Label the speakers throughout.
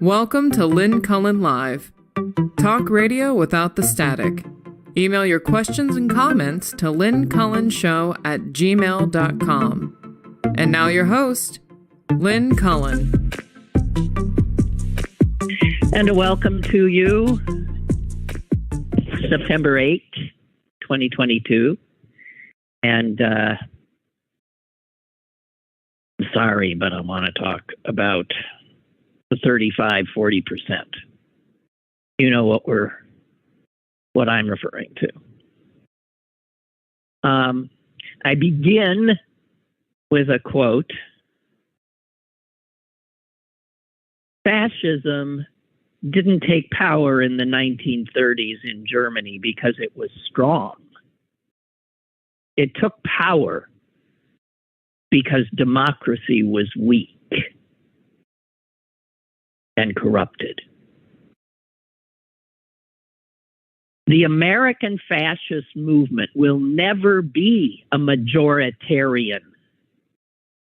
Speaker 1: Welcome to Lynn Cullen Live. Talk radio without the static. Email your questions and comments to lynncullenshow@gmail.com. And now your host, Lynn Cullen.
Speaker 2: And a welcome to you, September 8th, 2022. And sorry, but I want to talk about the 35-40%. You know what I'm referring to. I begin with a quote. Fascism didn't take power in the 1930s in Germany because it was strong. It took power because democracy was weak and corrupted. The American fascist movement will never be a majoritarian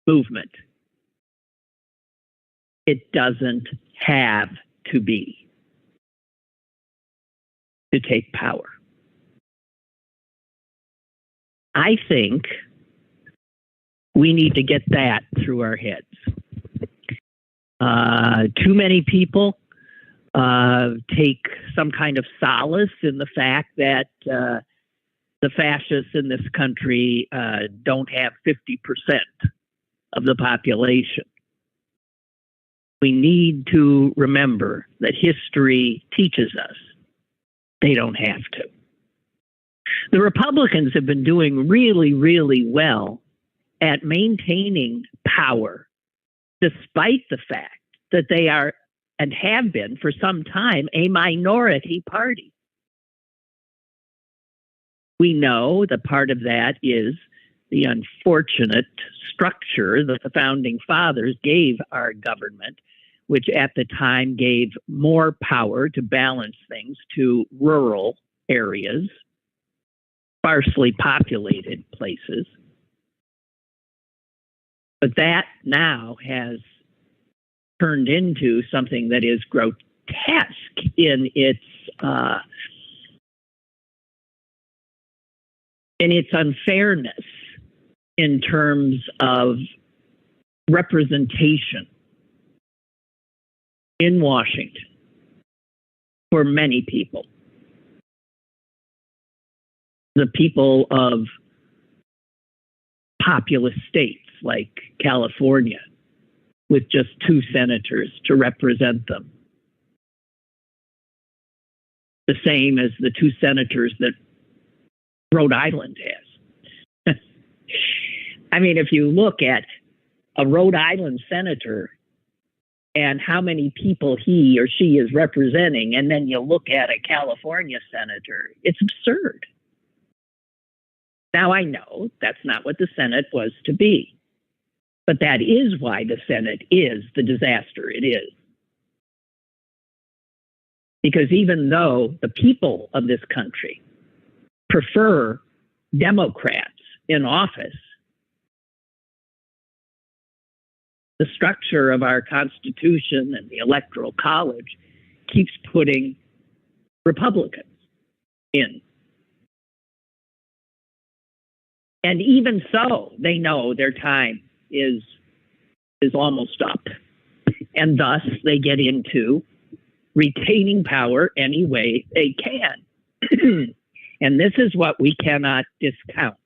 Speaker 2: movement. It doesn't have to be to take power. I think we need to get that through our heads. Too many people take some kind of solace in the fact that the fascists in this country don't have 50% of the population. We need to remember that history teaches us they don't have to. The Republicans have been doing really, really well at maintaining power, despite the fact that they are and have been for some time a minority party. We know that part of that is the unfortunate structure that the founding fathers gave our government, which at the time gave more power to balance things to rural areas, sparsely populated places. But that now has turned into something that is grotesque in its unfairness in terms of representation in Washington for many people. The people of populous states like California, with just 2 senators to represent them. The same as the 2 senators that Rhode Island has. I mean, if you look at a Rhode Island senator and how many people he or she is representing, and then you look at a California senator, it's absurd. Now, I know that's not what the Senate was to be, but that is why the Senate is the disaster it is. Because even though the people of this country prefer Democrats in office, the structure of our Constitution and the Electoral College keeps putting Republicans in. And even so, they know their time is almost up. And thus they get into retaining power any way they can. And this is what we cannot discount.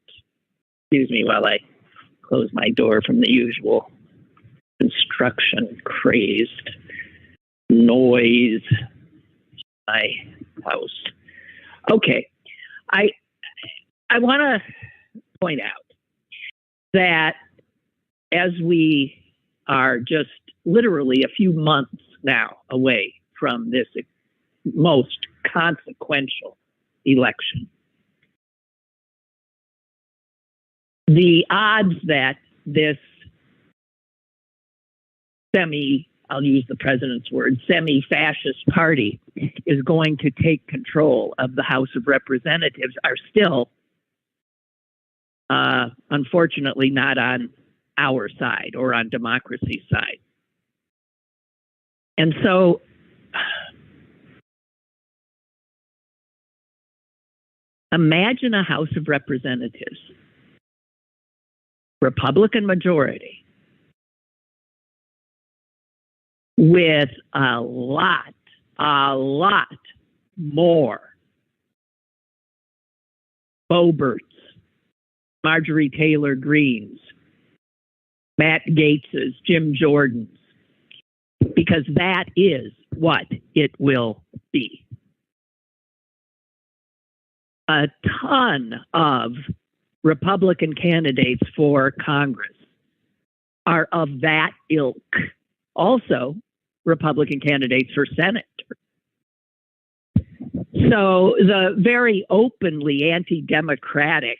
Speaker 2: Excuse me while I close my door from the usual construction crazed noise in my house. Okay. I want to point out that as we are just literally a few months now away from this most consequential election, the odds that this I'll use the president's word, semi-fascist party is going to take control of the House of Representatives are still, unfortunately, not on our side or on democracy's side. And so imagine a House of Representatives, Republican majority, with a lot more Boeberts, Marjorie Taylor Greenes, Matt Gaetzes, Jim Jordans, because that is what it will be. A ton of Republican candidates for Congress are of that ilk. Also, Republican candidates for Senate. So the very openly anti-democratic,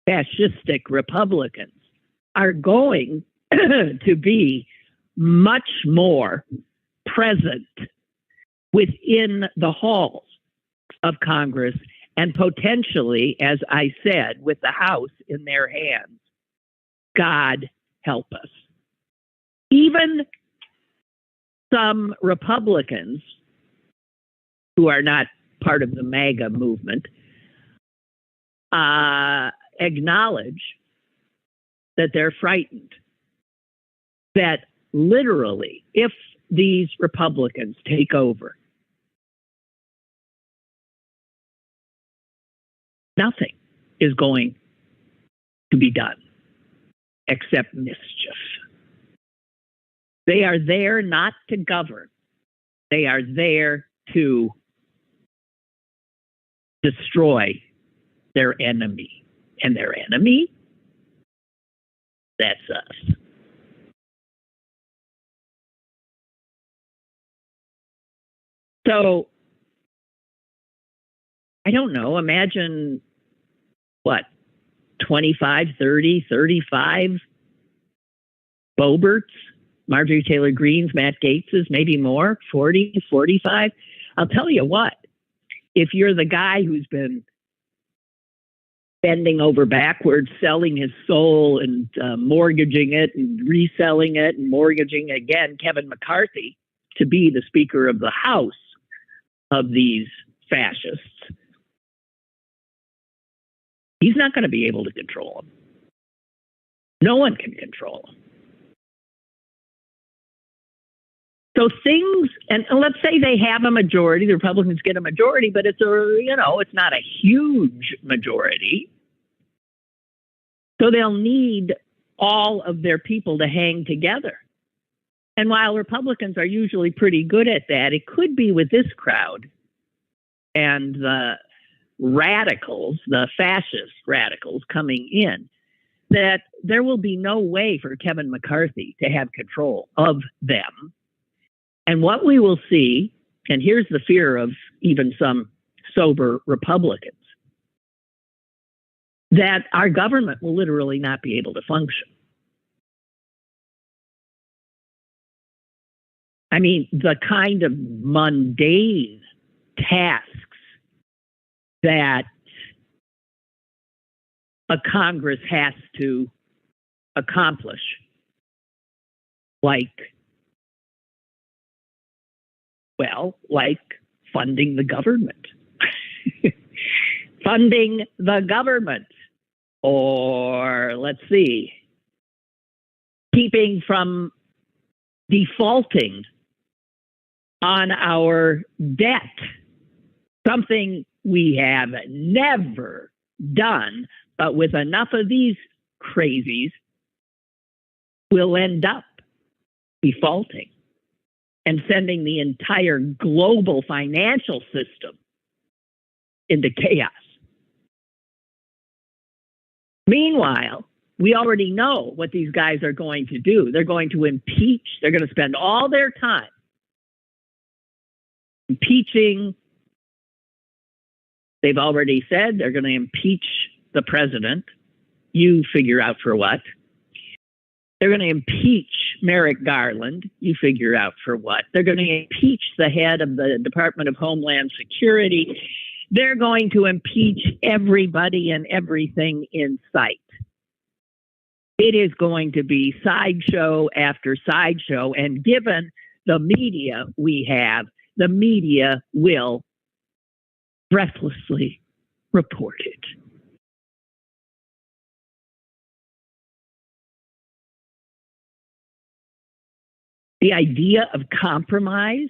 Speaker 2: fascistic Republicans are going to be much more present within the halls of Congress and potentially, as I said, with the House in their hands. God help us. Even some Republicans who are not part of the MAGA movement acknowledge that they're frightened. That literally, if these Republicans take over, nothing is going to be done except mischief. They are there not to govern. They are there to destroy their enemy. And their enemy, that's us. So, I don't know, imagine what, 25, 30, 35 Boeberts, Marjorie Taylor Greenes, Matt Gaetzes, maybe more, 40, 45. I'll tell you what, if you're the guy who's been bending over backwards, selling his soul and mortgaging it and reselling it and mortgaging again, Kevin McCarthy, to be the Speaker of the House of these fascists, he's not going to be able to control them. No one can control them. So things, and let's say they have a majority, the Republicans get a majority, but it's it's not a huge majority. So they'll need all of their people to hang together. And while Republicans are usually pretty good at that, it could be with this crowd and the radicals, the fascist radicals coming in, that there will be no way for Kevin McCarthy to have control of them. And what we will see, and here's the fear of even some sober Republicans, that our government will literally not be able to function. I mean, the kind of mundane tasks that a Congress has to accomplish, like funding the government. Funding the government. Or, let's see, keeping from defaulting on our debt. Something we have never done, but with enough of these crazies, we'll end up defaulting and sending the entire global financial system into chaos. Meanwhile, we already know what these guys are going to do. They're going to impeach. They're going to spend all their time impeaching. They've already said they're going to impeach the president. You figure out for what. They're going to impeach Merrick Garland. You figure out for what. They're going to impeach the head of the Department of Homeland Security. They're going to impeach everybody and everything in sight. it is going to be sideshow after sideshow. And given the media we have, the media will breathlessly report it. The idea of compromise,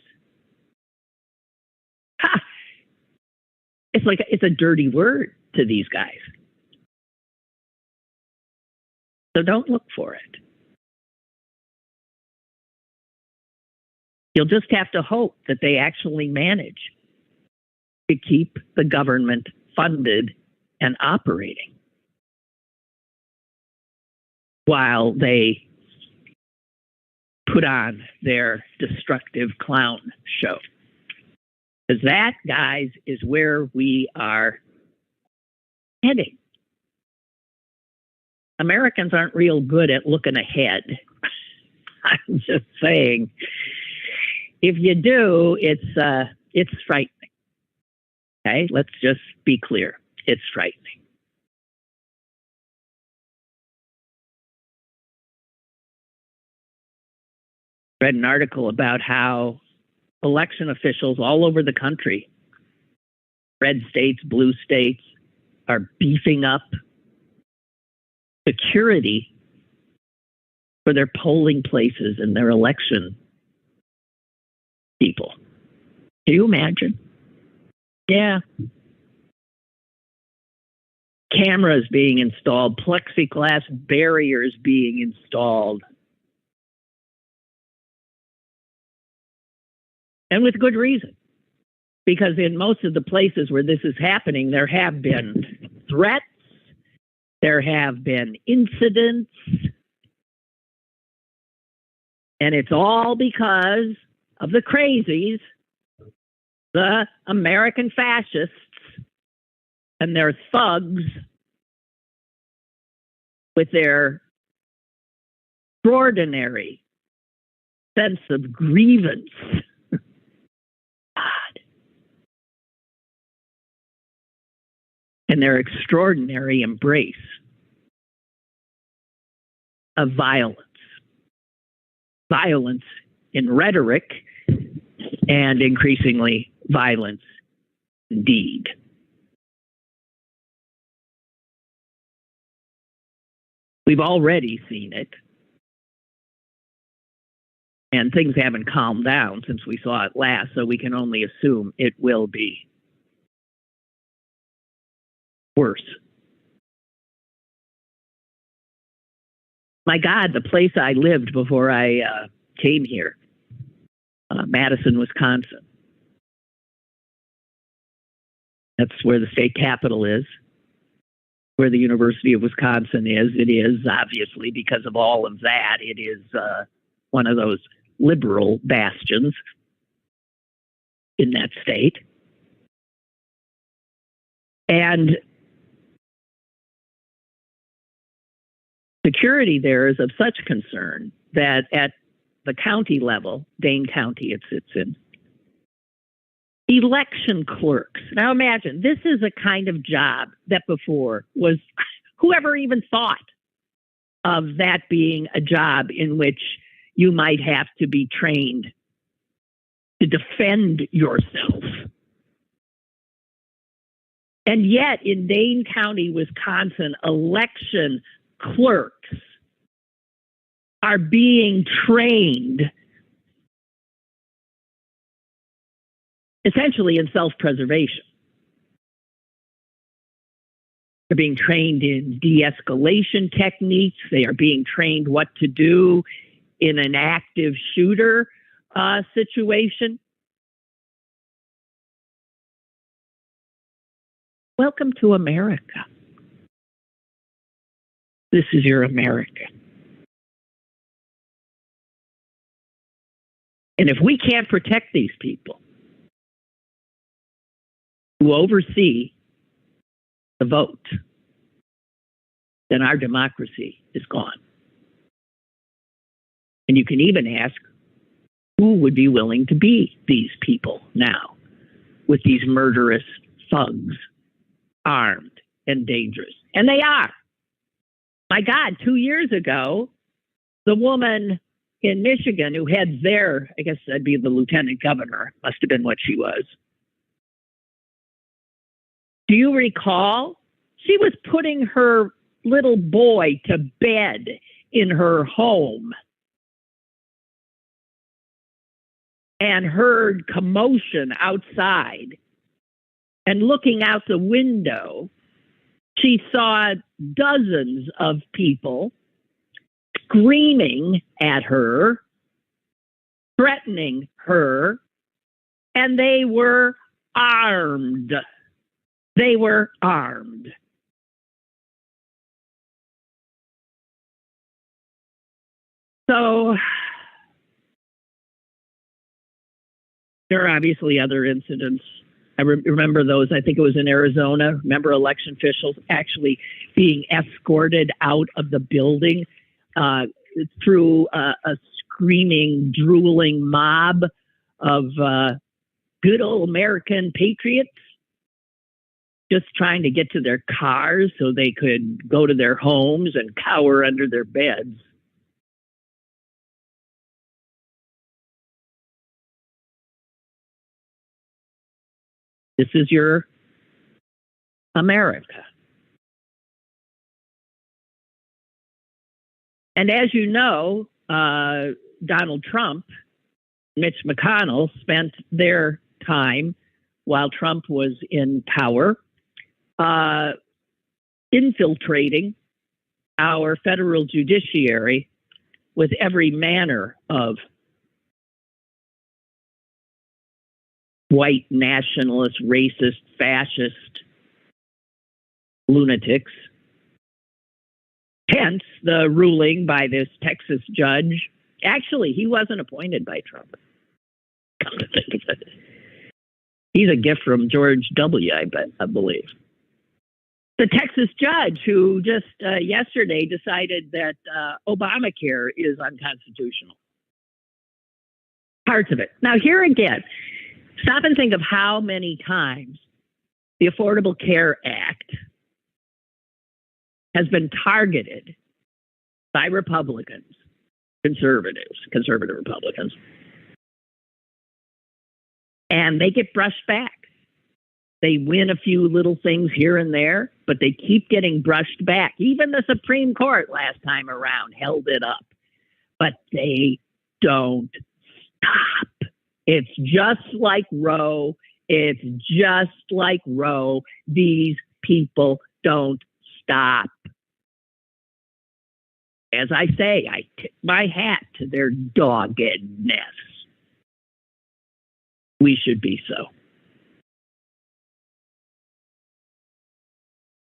Speaker 2: it's a dirty word to these guys. So don't look for it. You'll just have to hope that they actually manage to keep the government funded and operating while they put on their destructive clown show. Because that, guys, is where we are heading. Americans aren't real good at looking ahead. I'm just saying, if you do, it's frightening. Okay, let's just be clear. It's frightening. Read an article about how election officials all over the country, red states, blue states, are beefing up security for their polling places and their election people. Can you imagine? Yeah. Cameras being installed, plexiglass barriers being installed. And with good reason. Because in most of the places where this is happening, there have been threats, there have been incidents, and it's all because of the crazies, the American fascists, and their thugs with their extraordinary sense of grievance. God. And their extraordinary embrace of violence. Violence in rhetoric and increasingly violence in deed. We've already seen it. And things haven't calmed down since we saw it last, so we can only assume it will be worse. My God, the place I lived before I came here, Madison, Wisconsin. That's where the state capital is, where the University of Wisconsin is. It is, obviously, because of all of that, it is one of those liberal bastions in that state. And security there is of such concern that at the county level, Dane County it sits in, election clerks. Now imagine, this is a kind of job that before was, whoever even thought of that being a job in which you might have to be trained to defend yourself. And yet in Dane County, Wisconsin, election clerks are being trained essentially in self-preservation. They're being trained in de-escalation techniques. They are being trained what to do in an active shooter situation. Welcome to America. This is your America. And if we can't protect these people who oversee the vote, then our democracy is gone. And you can even ask, who would be willing to be these people now with these murderous thugs, armed and dangerous? And they are. my God, 2 years ago, the woman in Michigan who heads there, I guess that'd be the lieutenant governor, must have been what she was. Do you recall? She was putting her little boy to bed in her home and heard commotion outside. And looking out the window, she saw dozens of people screaming at her, threatening her, and they were armed. They were armed. So there are obviously other incidents. I remember those. I think it was in Arizona. Remember election officials actually being escorted out of the building through a screaming, drooling mob of good old American patriots just trying to get to their cars so they could go to their homes and cower under their beds. This is your America. And as you know, Donald Trump, Mitch McConnell spent their time while Trump was in power infiltrating our federal judiciary with every manner of white nationalist, racist, fascist lunatics. Hence the ruling by this Texas judge. Actually, he wasn't appointed by Trump. Come to think of it. He's a gift from George W., I believe. The Texas judge who just yesterday decided that Obamacare is unconstitutional. Parts of it. Now, here again, stop and think of how many times the Affordable Care Act has been targeted by Republicans, conservative Republicans, and they get brushed back. They win a few little things here and there, but they keep getting brushed back. Even the Supreme Court last time around held it up, but they don't stop. It's just like Roe. It's just like Roe. These people don't stop. As I say, I tip my hat to their doggedness. We should be so.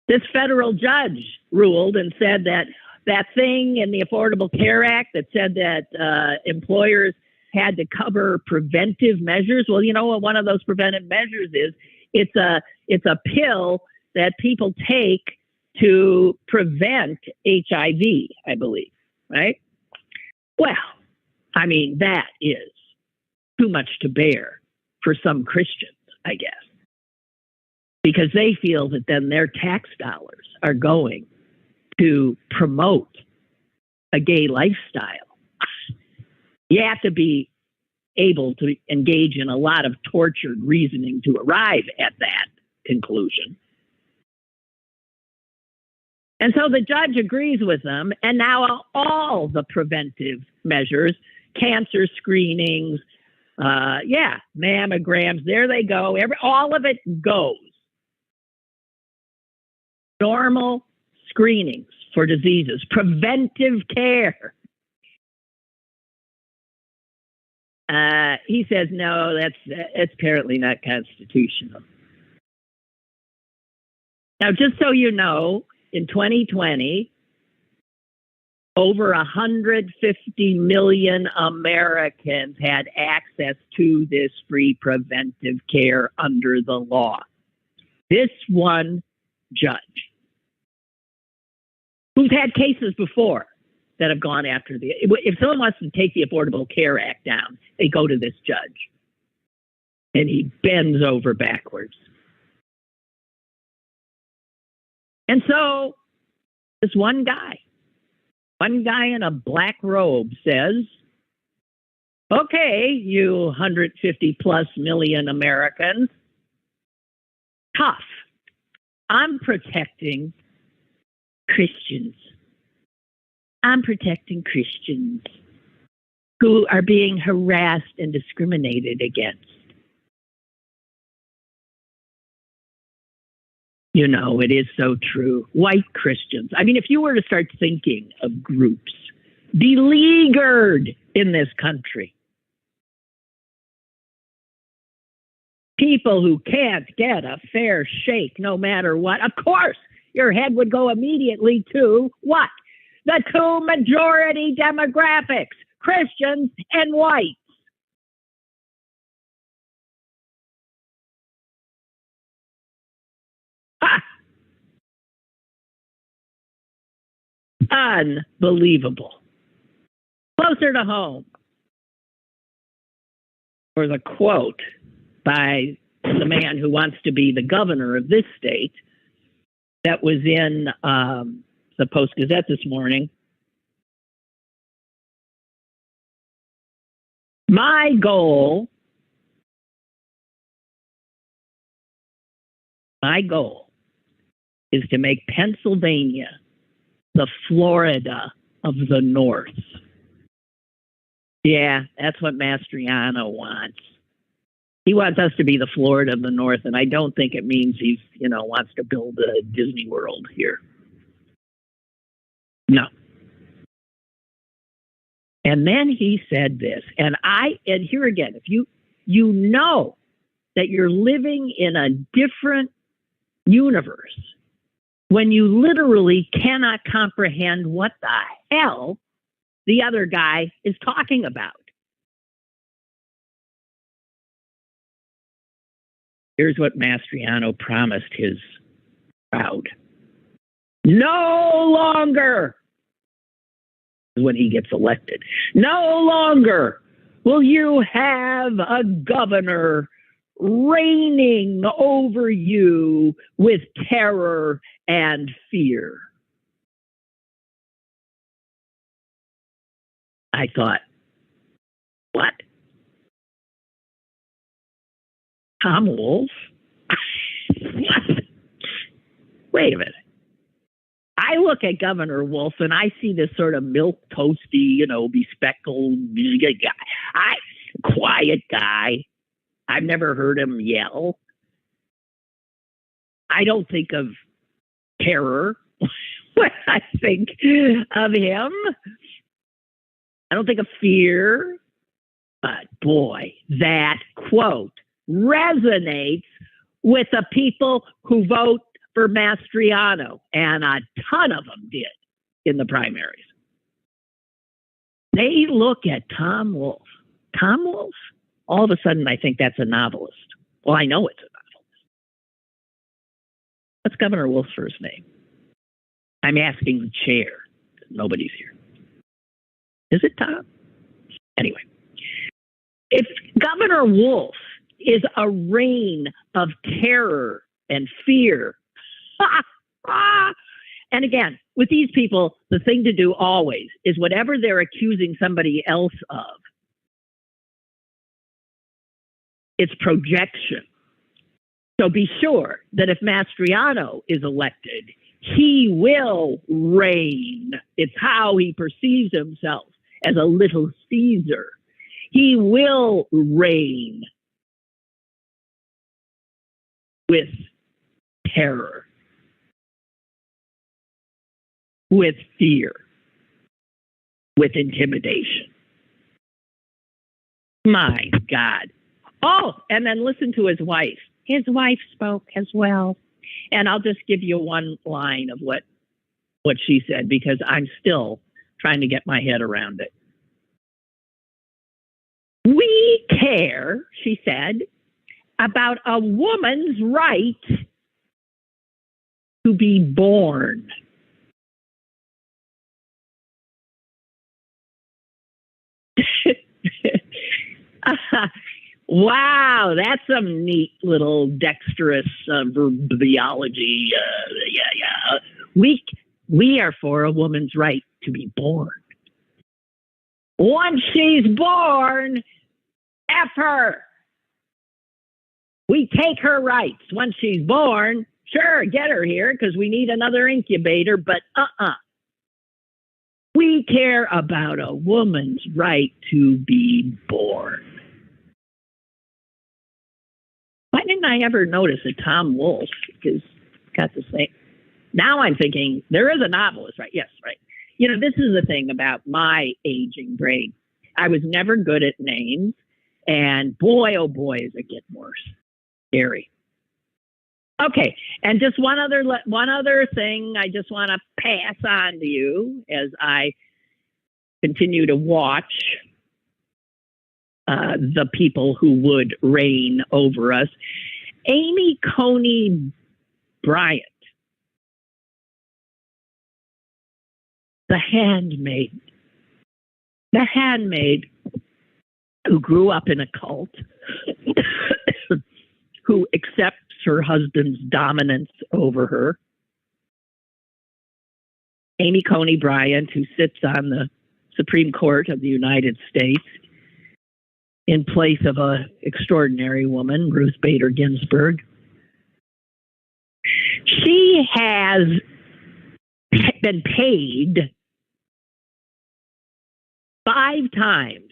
Speaker 2: This federal judge ruled and said that that thing in the Affordable Care Act that said that employers had to cover preventive measures. Well, you know what one of those preventive measures is? It's a pill that people take to prevent HIV, I believe, right? Well, I mean, that is too much to bear for some Christians, I guess, because they feel that then their tax dollars are going to promote a gay lifestyle. You have to be able to engage in a lot of tortured reasoning to arrive at that conclusion. And so the judge agrees with them, and now all the preventive measures, cancer screenings, mammograms, there they go. All of it goes. Normal screenings for diseases, preventive care. He says, no, it's apparently not constitutional. Now, just so you know, in 2020, over 150 million Americans had access to this free preventive care under the law. This one judge, who's had cases before that have gone after if someone wants to take the Affordable Care Act down, they go to this judge. And he bends over backwards. And so this one guy One guy in a black robe says, okay, you 150 plus million Americans, tough. I'm protecting Christians. I'm protecting Christians who are being harassed and discriminated against. You know, it is so true. White Christians. I mean, if you were to start thinking of groups beleaguered in this country, people who can't get a fair shake no matter what, of course, your head would go immediately to what? The two majority demographics, Christians and whites. Unbelievable. Closer to home was a quote by the man who wants to be the governor of this state that was in the Post-Gazette this morning. My goal is to make Pennsylvania the Florida of the North. Yeah, that's what Mastriano wants. He wants us to be the Florida of the North, and I don't think it means he's, wants to build a Disney World here. No. And then he said this, and here again, if you know that you're living in a different universe when you literally cannot comprehend what the hell the other guy is talking about. Here's what Mastriano promised his crowd. No longer, when he gets elected, no longer will you have a governor reigning over you with terror and fear. I thought, what? Tom Wolf? What? Wait a minute. I look at Governor Wolf and I see this sort of milk toasty, bespectacled guy. Quiet guy. I've never heard him yell. I don't think of terror when I think of him. I don't think of fear. But boy, that quote resonates with the people who vote for Mastriano, and a ton of them did in the primaries. They look at Tom Wolf. Tom Wolf? All of a sudden, I think that's a novelist. Well, I know it's a novelist. What's Governor Wolf's first name? I'm asking the chair. Nobody's here. Is it Tom? Anyway, if Governor Wolf is a reign of terror and fear, and again, with these people, the thing to do always is whatever they're accusing somebody else of, it's projection. So be sure that if Mastriano is elected, he will reign. It's how he perceives himself as a little Caesar. He will reign with terror, with fear, with intimidation. My God. Oh, and then listen to his wife. His wife spoke as well. And I'll just give you one line of what she said, because I'm still trying to get my head around it. We care, she said, about a woman's right to be born. Wow, that's some neat little dexterous verbiology. We are for a woman's right to be born. Once she's born, F her. We take her rights. Once she's born, sure, get her here because we need another incubator, but We care about a woman's right to be born. Why didn't I ever notice that Tom Wolfe is got the same? Now I'm thinking there is a novelist, right? Yes, right. You know, this is the thing about my aging brain. I was never good at names, and boy, oh boy, is it getting worse. Scary. Okay, and just one other thing I just want to pass on to you as I continue to watch the people who would reign over us. Amy Coney Barrett, the handmaid who grew up in a cult, who accepts her husband's dominance over her. Amy Coney Barrett, who sits on the Supreme Court of the United States in place of an extraordinary woman, Ruth Bader Ginsburg. She has been paid 5 times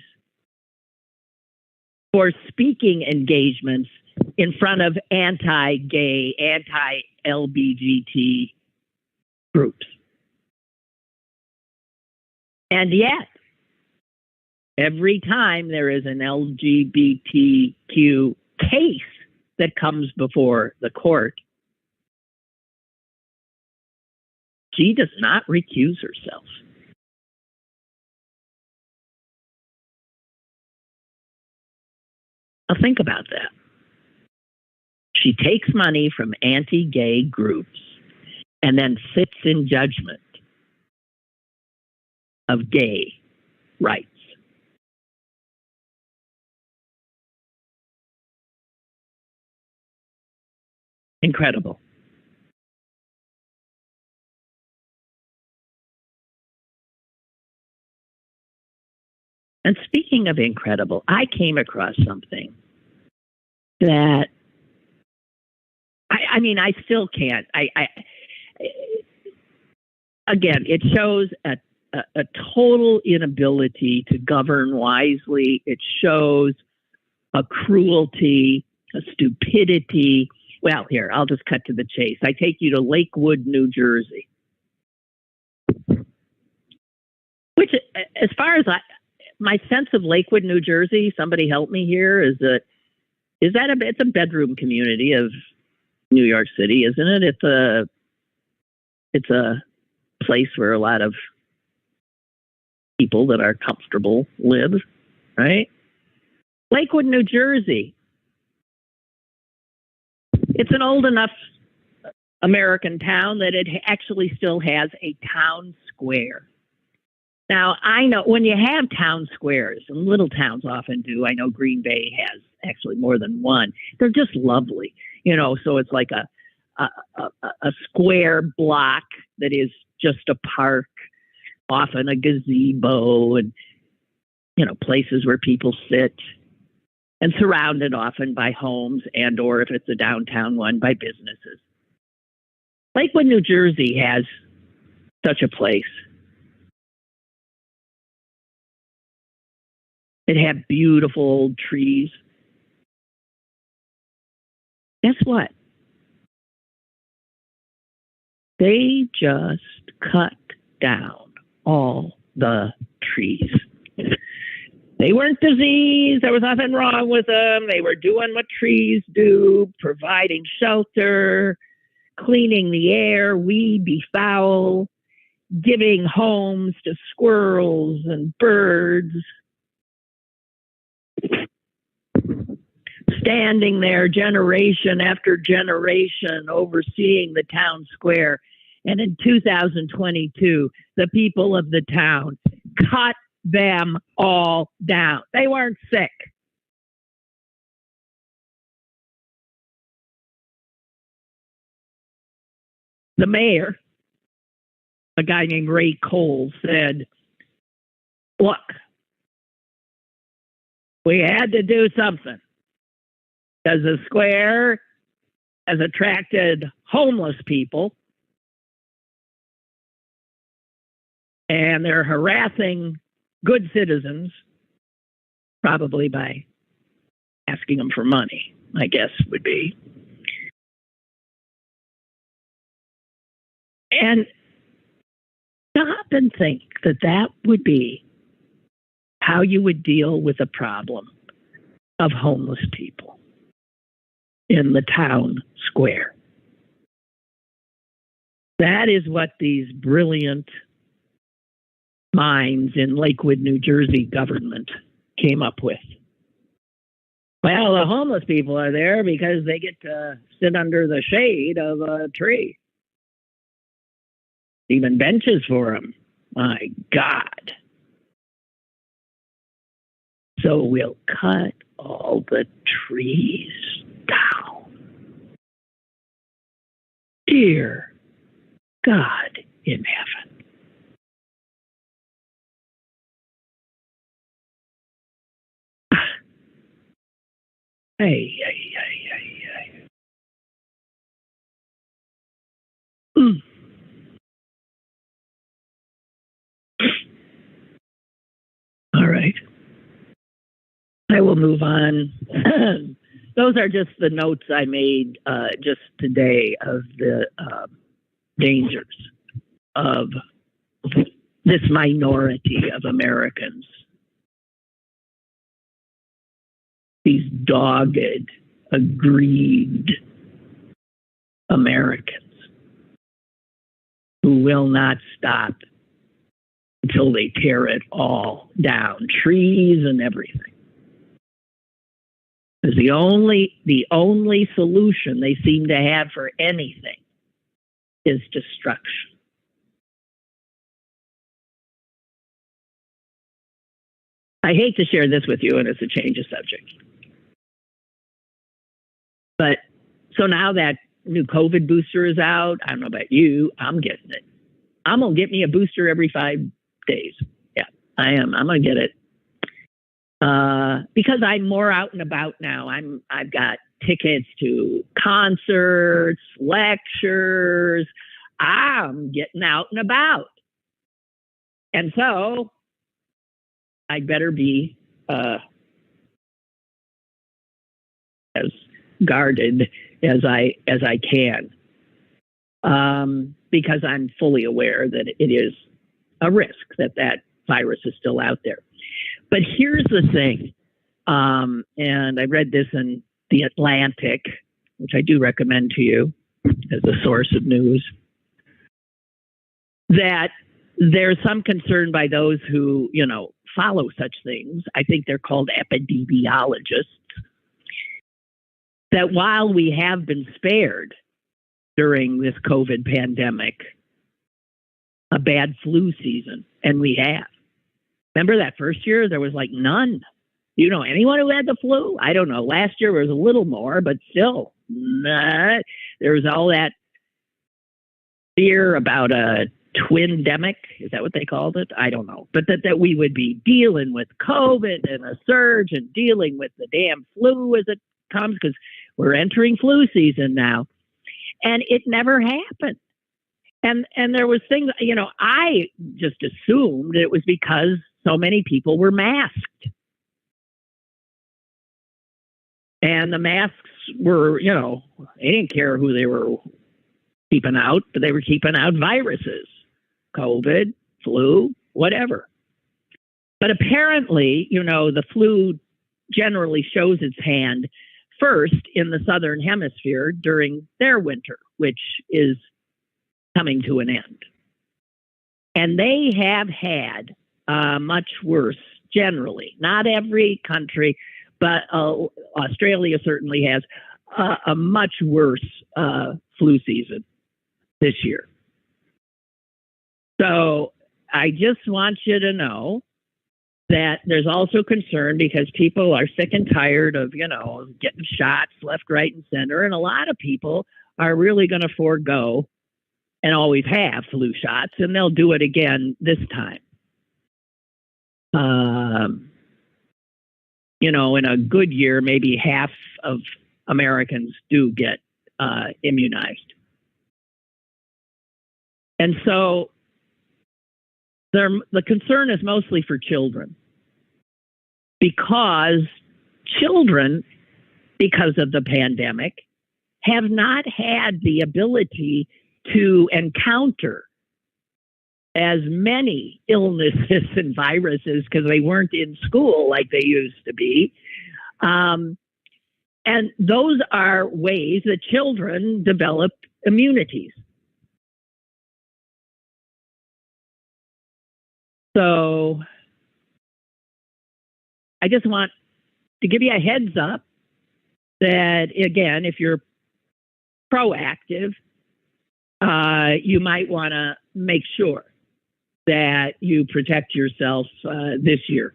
Speaker 2: for speaking engagements in front of anti-gay, anti-LGBT groups. And yet, every time there is an LGBTQ case that comes before the court, she does not recuse herself. Now think about that. She takes money from anti-gay groups and then sits in judgment of gay rights. Incredible. And speaking of incredible, I came across something that I still can't. Again, it shows a total inability to govern wisely. It shows a cruelty, a stupidity. Well, here, I'll just cut to the chase. I take you to Lakewood, New Jersey, which, as far as my sense of Lakewood, New Jersey, somebody help me here, it's a bedroom community of New York City, isn't it? It's a place where a lot of people that are comfortable live, right? Lakewood, New Jersey. It's an old enough American town that it actually still has a town square. Now, I know when you have town squares, and little towns often do, I know Green Bay has actually more than one, they're just lovely. You know, so it's like a square block that is just a park, often a gazebo, and, you know, places where people sit, and surrounded often by homes and, or if it's a downtown one, by businesses. Lakewood, New Jersey has such a place. It had beautiful old trees. Guess what? They just cut down all the trees. They weren't diseased. There was nothing wrong with them. They were doing what trees do, providing shelter, cleaning the air, weed befoul, giving homes to squirrels and birds. Standing there generation after generation overseeing the town square. And in 2022, the people of the town cut them all down. They weren't sick. The mayor a guy named Ray Cole said, look, we had to do something because the square has attracted homeless people and they're harassing good citizens, probably by asking them for money, I guess would be. And stop and think that that would be how you would deal with a problem of homeless people in the town square. That is what these brilliant minds in Lakewood, New Jersey government came up with. Well, the homeless people are there because they get to sit under the shade of a tree. Even benches for them. My God. So we'll cut all the trees down. Dear God in heaven. Hey. All right. I will move on. Those are just the notes I made just today of the dangers of this minority of Americans. These dogged, aggrieved Americans who will not stop until they tear it all down, trees and everything. Because the only solution they seem to have for anything is destruction. I hate to share this with you, and it's a change of subject. But so now that new COVID booster is out, I don't know about you, I'm getting it. I'm going to get me a booster every 5 days. Yeah, I am. I'm going to get it. Because I'm more out and about now. I've got tickets to concerts, lectures. I'm getting out and about. And so I'd better be as guarded as I can. Because I'm fully aware that it is a risk that virus is still out there. But here's the thing, and I read this in The Atlantic, which I do recommend to you as a source of news, that there's some concern by those who, follow such things. I think they're called epidemiologists, that while we have been spared during this COVID pandemic, a bad flu season, and we have. Remember that first year, there was like none. You know anyone who had the flu? I don't know. Last year was a little more, but still, nah. There was all that fear about a twin-demic. Is that what they called it? I don't know. But that we would be dealing with COVID and a surge and dealing with the damn flu as it comes, because we're entering flu season now. And it never happened. And there was things, I just assumed it was because so many people were masked. And the masks were, they didn't care who they were keeping out, but they were keeping out viruses, COVID, flu, whatever. But apparently, the flu generally shows its hand first in the southern hemisphere during their winter, which is coming to an end. And they have had much worse, generally. Not every country, but Australia certainly has a much worse flu season this year. So I just want you to know that there's also concern because people are sick and tired of, getting shots left, right, and center. And a lot of people are really going to forego and always have flu shots, and they'll do it again this time. In a good year, maybe half of Americans do get immunized. And so the concern is mostly for children, because children, because of the pandemic, have not had the ability to encounter as many illnesses and viruses because they weren't in school like they used to be. And those are ways that children develop immunities. So I just want to give you a heads up that, again, if you're proactive, you might want to make sure that you protect yourself this year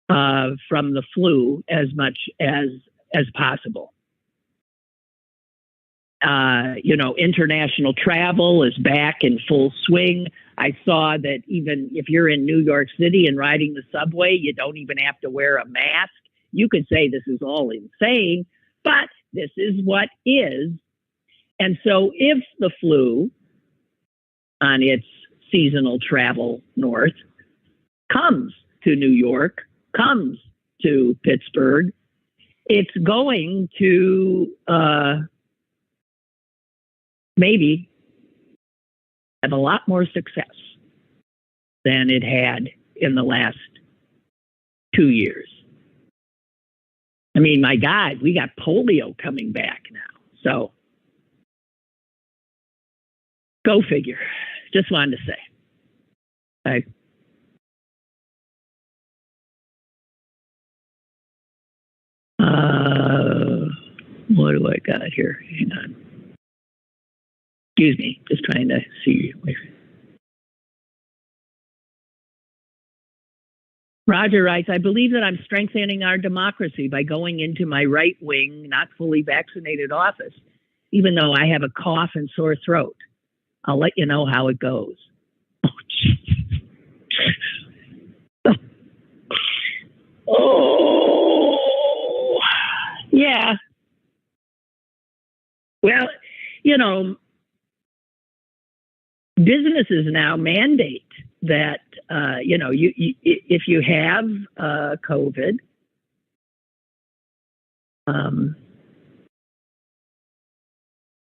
Speaker 2: from the flu as much as possible. International travel is back in full swing. I saw that even if you're in New York City and riding the subway, you don't even have to wear a mask. You could say this is all insane, but this is what is. And so if the flu on its seasonal travel north comes to New York, comes to Pittsburgh, it's going to maybe have a lot more success than it had in the last 2 years. I mean, my God, we got polio coming back now. So go figure. Just wanted to say. What do I got here? Hang on. Excuse me, just trying to see. Roger writes, I believe that I'm strengthening our democracy by going into my right-wing, not fully vaccinated office, even though I have a cough and sore throat. I'll let you know how it goes. Oh, geez. Oh, yeah. Well, businesses now mandate that, if you have COVID,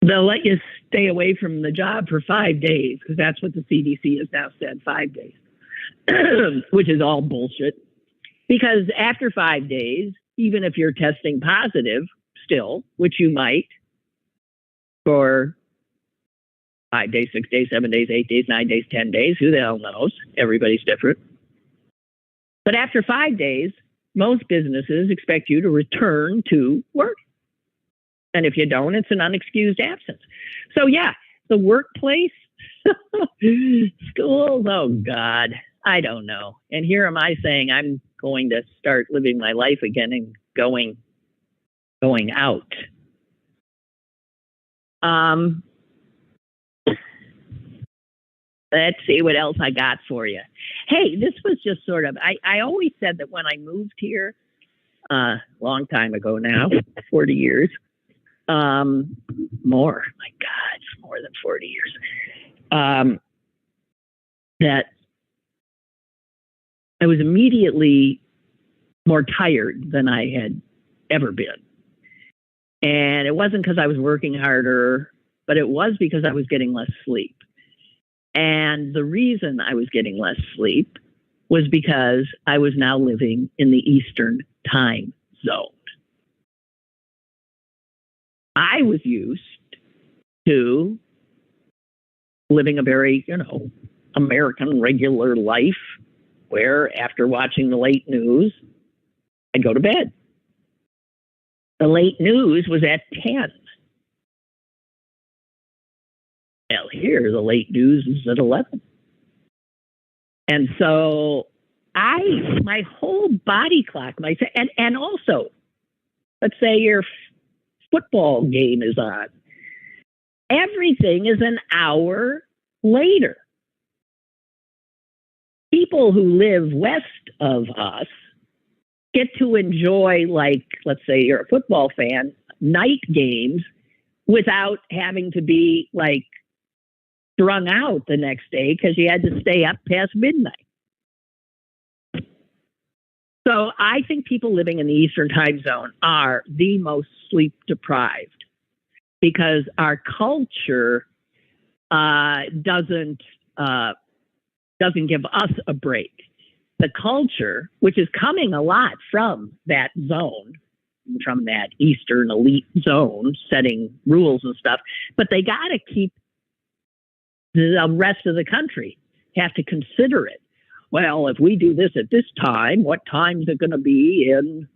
Speaker 2: they'll let you stay away from the job for 5 days, because that's what the CDC has now said, 5 days, which is all bullshit. Because after 5 days, even if you're testing positive still, which you might for 5 days, 6 days, 7 days, 8 days, 9 days, 10 days, who the hell knows? Everybody's different. But after 5 days, most businesses expect you to return to work. And if you don't, it's an unexcused absence. So yeah, the workplace, schools, oh God, I don't know. And here am I saying I'm going to start living my life again and going out. Let's see what else I got for you. Hey, this was just sort of, I always said that when I moved here, long time ago now, 40 years, more, my God, it's more than 40 years, that I was immediately more tired than I had ever been. And it wasn't because I was working harder, but it was because I was getting less sleep. And the reason I was getting less sleep was because I was now living in the Eastern time zone. I was used to living a very, American regular life where after watching the late news, I'd go to bed. The late news was at 10. Well, here, the late news is at 11. And so my whole body clock, and also, let's say your football game is on. Everything is an hour later. People who live west of us get to enjoy, like, let's say you're a football fan, night games without having to be like strung out the next day because you had to stay up past midnight. So I think people living in the Eastern time zone are the most sleep deprived because our culture doesn't give us a break. The culture, which is coming a lot from that zone, from that Eastern elite zone, setting rules and stuff, but they got to keep the rest of the country have to consider it. Well, if we do this at this time, what time is it going to be in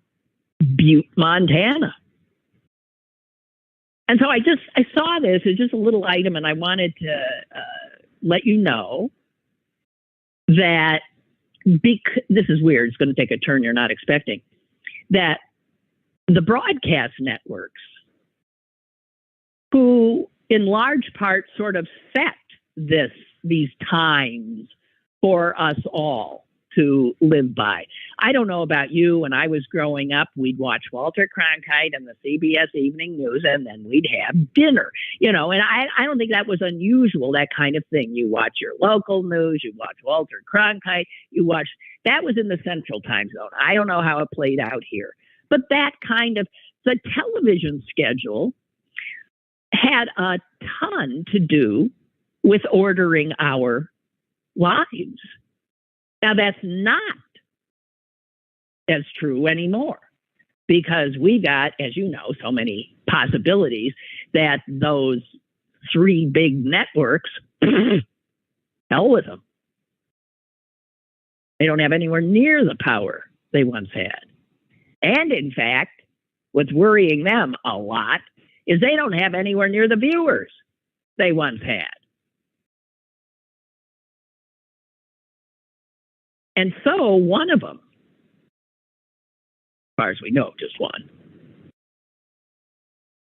Speaker 2: Butte, Montana? And so I saw this as just a little item, and I wanted to let you know that this is weird. It's going to take a turn you're not expecting. That the broadcast networks, who in large part sort of set these times for us all to live by. I don't know about you. When I was growing up, we'd watch Walter Cronkite and the CBS Evening News, and then we'd have dinner, and I don't think that was unusual, that kind of thing. You watch your local news, you watch Walter Cronkite, that was in the Central Time Zone. I don't know how it played out here, but that kind of, the television schedule had a ton to do with ordering our lives. Now, that's not as true anymore because we got, as you know, so many possibilities that those three big networks, hell with them. They don't have anywhere near the power they once had. And in fact, what's worrying them a lot is they don't have anywhere near the viewers they once had. And so one of them, as far as we know, just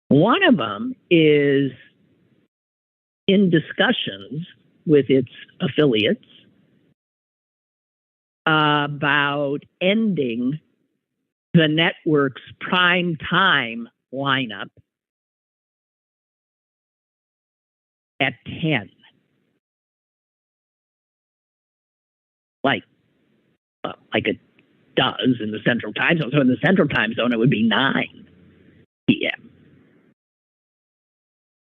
Speaker 2: one of them is in discussions with its affiliates about ending the network's prime time lineup at 10. Like it does in the Central Time Zone. So in the Central Time Zone, it would be 9 p.m.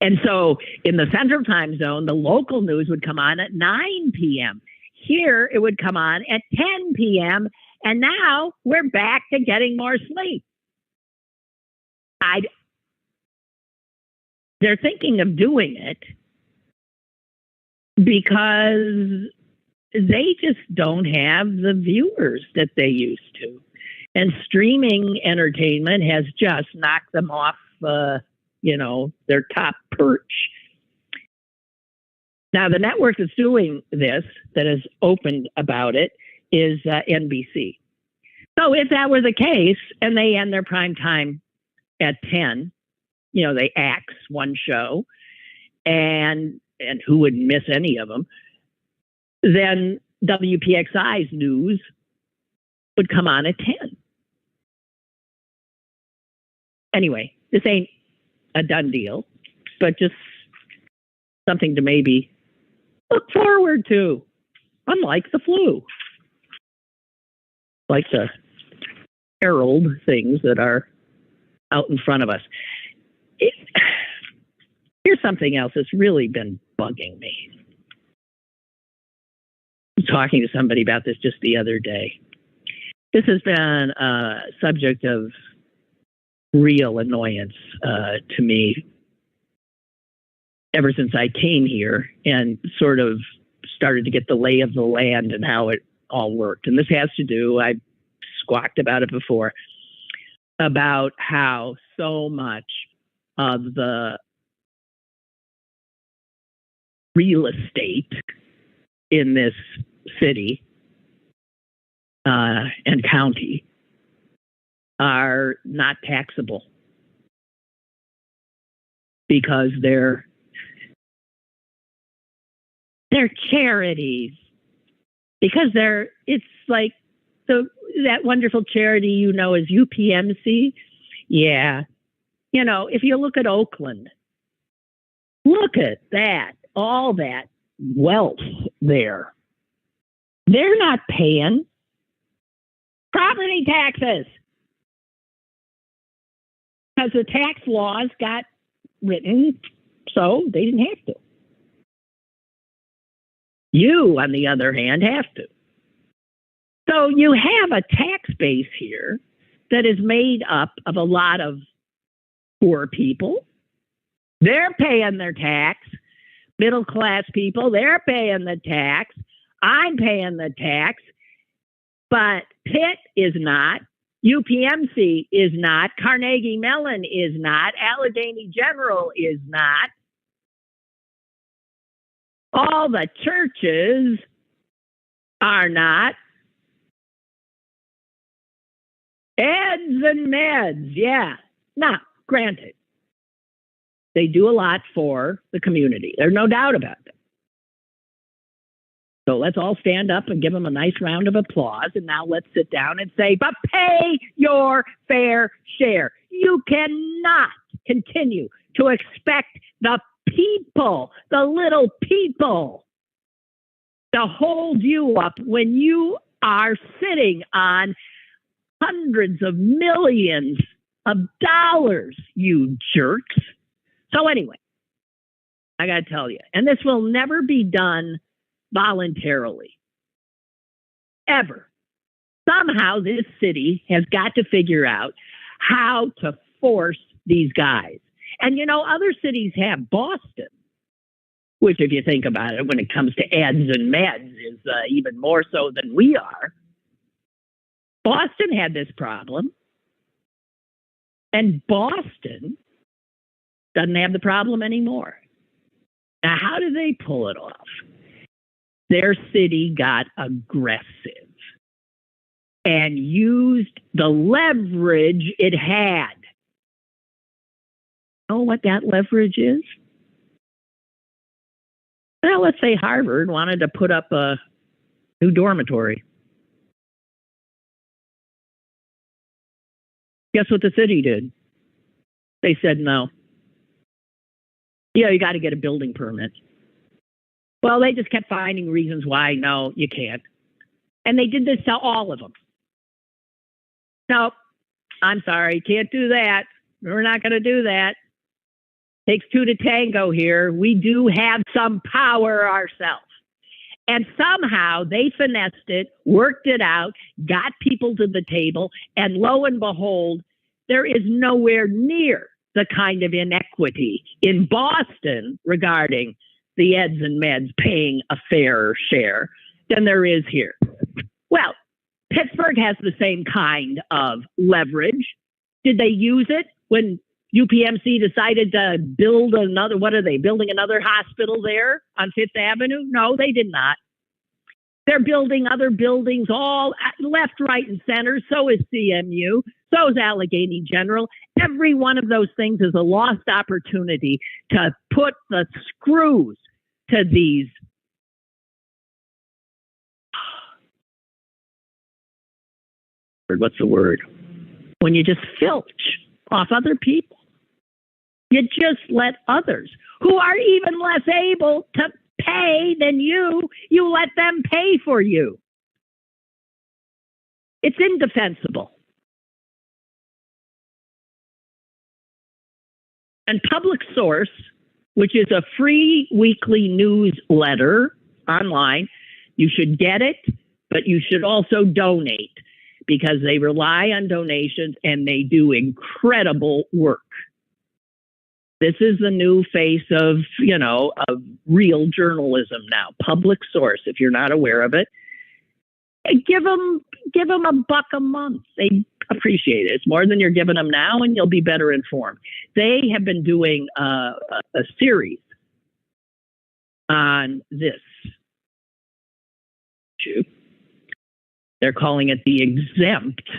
Speaker 2: And so in the Central Time Zone, the local news would come on at 9 p.m. Here, it would come on at 10 p.m. And now we're back to getting more sleep. They're thinking of doing it because they just don't have the viewers that they used to. And streaming entertainment has just knocked them off, their top perch. Now, the network that's doing this, that has opened about it, is NBC. So if that were the case, and they end their prime time at 10, they axe one show, and who would miss any of them, then WPXI's news would come on at 10. Anyway, this ain't a done deal, but just something to maybe look forward to, unlike the flu. Like to herald things that are out in front of us. Here's something else that's really been bugging me. Talking to somebody about this just the other day. This has been a subject of real annoyance to me ever since I came here and sort of started to get the lay of the land and how it all worked. And this has to do, I squawked about it before, about how so much of the real estate in this city and county are not taxable because they're They're charities because it's like that wonderful charity, you know, is UPMC. Yeah. You know, if you look at Oakland, look at that, all that wealth there. They're not paying property taxes because the tax laws got written so they didn't have to. You, on the other hand, have to. So you have a tax base here that is made up of a lot of poor people. They're paying their tax. Middle class people, they're paying the tax. I'm paying the tax. But Pitt is not. UPMC is not. Carnegie Mellon is not. Allegheny General is not. All the churches are not. Eds and meds, yeah. Now, granted, they do a lot for the community. There's no doubt about it. So let's all stand up and give them a nice round of applause. And now let's sit down and say, but pay your fair share. You cannot continue to expect the people, the little people, to hold you up when you are sitting on hundreds of millions of dollars, you jerks. So anyway, I got to tell you, and this will never be done voluntarily, ever. Somehow this city has got to figure out how to force these guys. And, you know, other cities have. Boston, which if you think about it, when it comes to eds and meds, is even more so than we are. Boston had this problem. And Boston doesn't have the problem anymore. Now, how do they pull it off? Their city got aggressive and used the leverage it had. You know what that leverage is? Well, let's say Harvard wanted to put up a new dormitory. Guess what the city did? They said no. Yeah, you got to get a building permit. Well, they just kept finding reasons why, no, you can't. And they did this to all of them. No, I'm sorry, can't do that. We're not going to do that. Takes two to tango here. We do have some power ourselves. And somehow they finessed it, worked it out, got people to the table, and lo and behold, there is nowhere near the kind of inequity in Boston regarding the eds and meds paying a fairer share than there is here. Well, Pittsburgh has the same kind of leverage. Did they use it when UPMC decided to build another, what are they, building another hospital there on Fifth Avenue? No, they did not. They're building other buildings all left, right, and center. So is CMU. So is Allegheny General. Every one of those things is a lost opportunity to put the screws to these what's the word? When you just filch off other people. You just let others who are even less able to pay than you let them pay for you. It's indefensible. And Public Source, which is a free weekly newsletter online, you should get it, but you should also donate because they rely on donations and they do incredible work. This is the new face of, of real journalism now. Public Source, if you're not aware of it, give them $1 a month. They appreciate it. It's more than you're giving them now, and you'll be better informed. They have been doing a series on this issue. They're calling it the exempt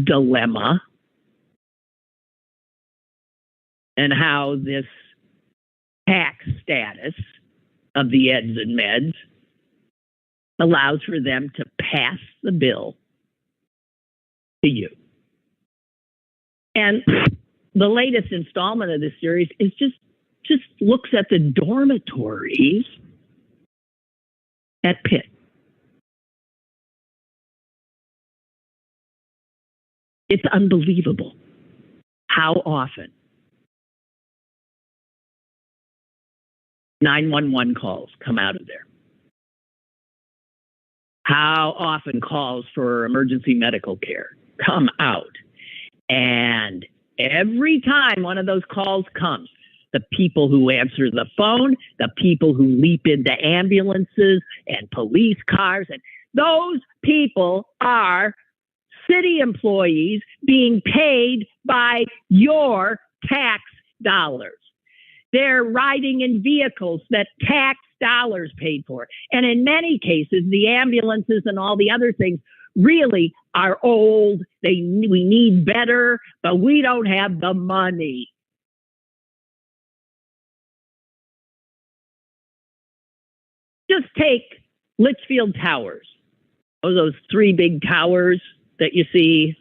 Speaker 2: dilemma, and how this tax status of the eds and meds allows for them to pass the bill to you. And the latest installment of this series is just looks at the dormitories at Pitt. It's unbelievable how often 911 calls come out of there. How often calls for emergency medical care come out. And every time one of those calls comes, the people who answer the phone, the people who leap into ambulances and police cars, and those people are city employees being paid by your tax dollars. They're riding in vehicles that tax dollars paid for. And in many cases, the ambulances and all the other things really are old. We need better, but we don't have the money. Just take Litchfield Towers. Oh, those three big towers that you see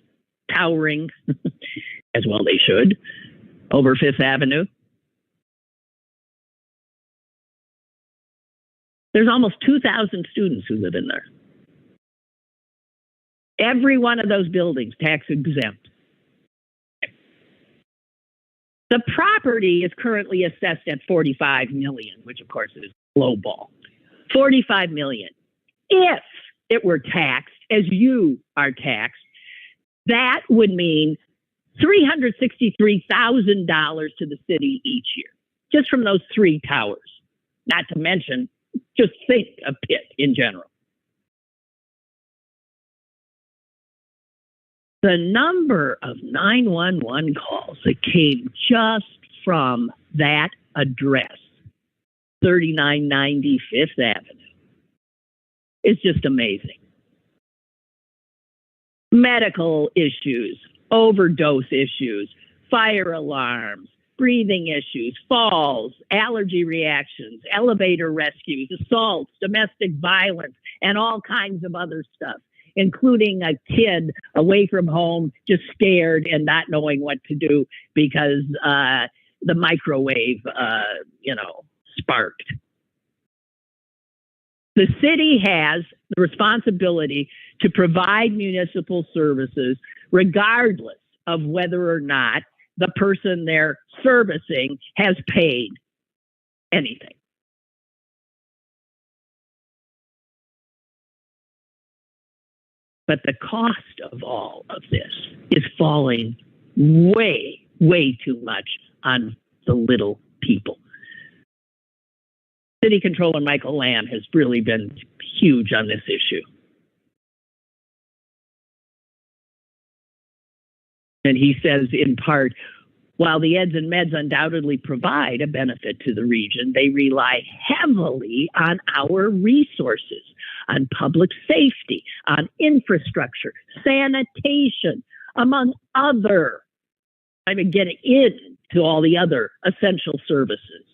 Speaker 2: towering, as well they should, over Fifth Avenue. There's almost 2,000 students who live in there. Every one of those buildings tax exempt. The property is currently assessed at $45 million, which of course is lowball. $45 million. If it were taxed as you are taxed, that would mean $363,000 to the city each year, just from those three towers. Not to mention, just think of Pitt in general. The number of 911 calls that came just from that address, 3990 Fifth Avenue, is just amazing. Medical issues, overdose issues, fire alarms, breathing issues, falls, allergy reactions, elevator rescues, assaults, domestic violence, and all kinds of other stuff, including a kid away from home, just scared and not knowing what to do because the microwave, sparked. The city has the responsibility to provide municipal services regardless of whether or not the person they're servicing has paid anything. But the cost of all of this is falling way, way too much on the little people. City Controller Michael Lamb has really been huge on this issue. And he says, in part, while the eds and meds undoubtedly provide a benefit to the region, they rely heavily on our resources, on public safety, on infrastructure, sanitation, among other, getting into all the other essential services.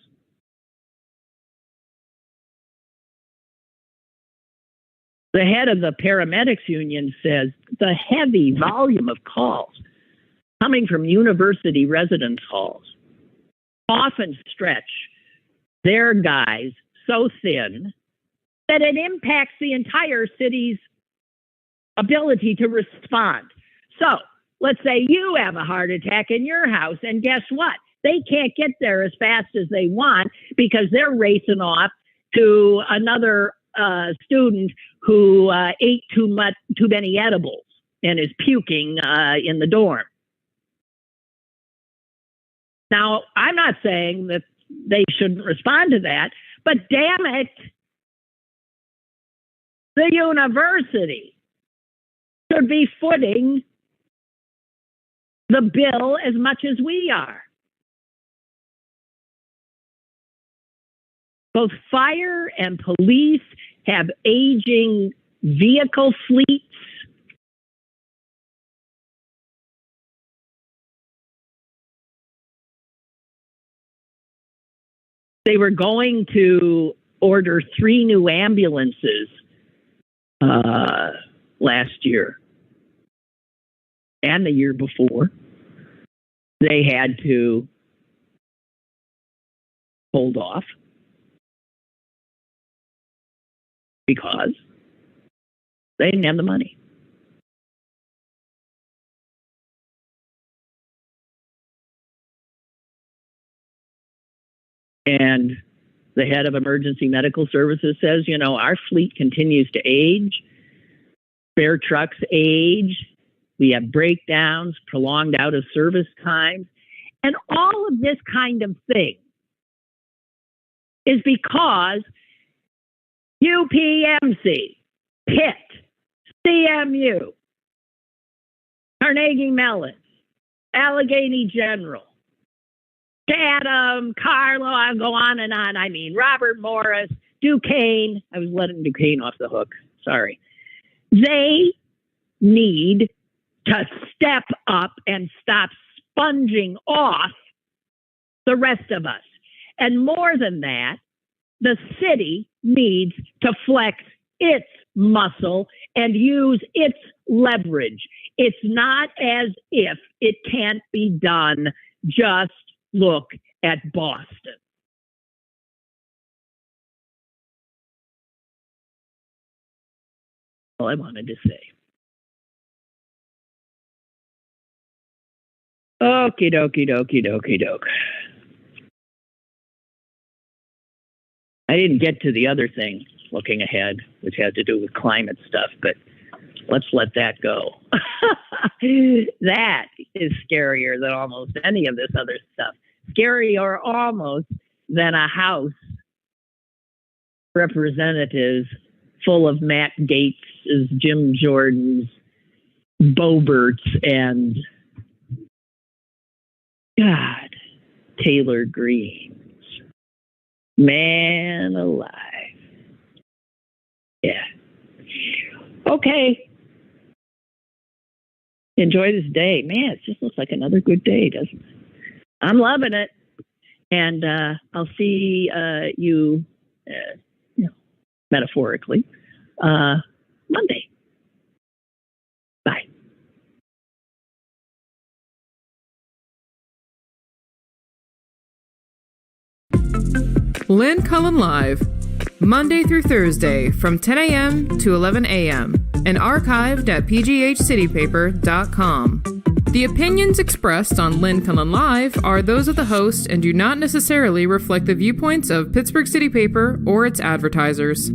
Speaker 2: The head of the paramedics union says the heavy volume of calls coming from university residence halls often stretch their guys so thin that it impacts the entire city's ability to respond. So let's say you have a heart attack in your house, and guess what? They can't get there as fast as they want because they're racing off to another student who ate too many edibles and is puking in the dorm. Now, I'm not saying that they shouldn't respond to that, but damn it, the university should be footing the bill as much as we are. Both fire and police have aging vehicle fleets. They were going to order 3 new ambulances last year and the year before. They had to hold off because they didn't have the money. And the head of emergency medical services says, our fleet continues to age. Spare trucks age. We have breakdowns, prolonged out of service times. And all of this kind of thing is because UPMC, Pitt, CMU, Carnegie Mellon, Allegheny General, Chatham, Carlo, I'll go on and on. I mean, Robert Morris, Duquesne. I was letting Duquesne off the hook. Sorry. They need to step up and stop sponging off the rest of us. And more than that, the city needs to flex its muscle and use its leverage. It's not as if it can't be done. Just look at Boston. All I wanted to say. Okie doke. I didn't get to the other thing looking ahead, which had to do with climate stuff, but let's let that go. That is scarier than almost any of this other stuff. Scarier almost than a House representatives full of Matt Gaetz, Jim Jordans, Boeberts, and God, Taylor Greens. Man alive. Yeah. Okay. Enjoy this day. Man, it just looks like another good day, doesn't it? I'm loving it. And I'll see you, metaphorically, Monday. Bye.
Speaker 1: Lynn Cullen Live, Monday through Thursday from 10 a.m. to 11 a.m. and archived at pghcitypaper.com. The opinions expressed on Lynn Cullen Live are those of the host and do not necessarily reflect the viewpoints of Pittsburgh City Paper or its advertisers.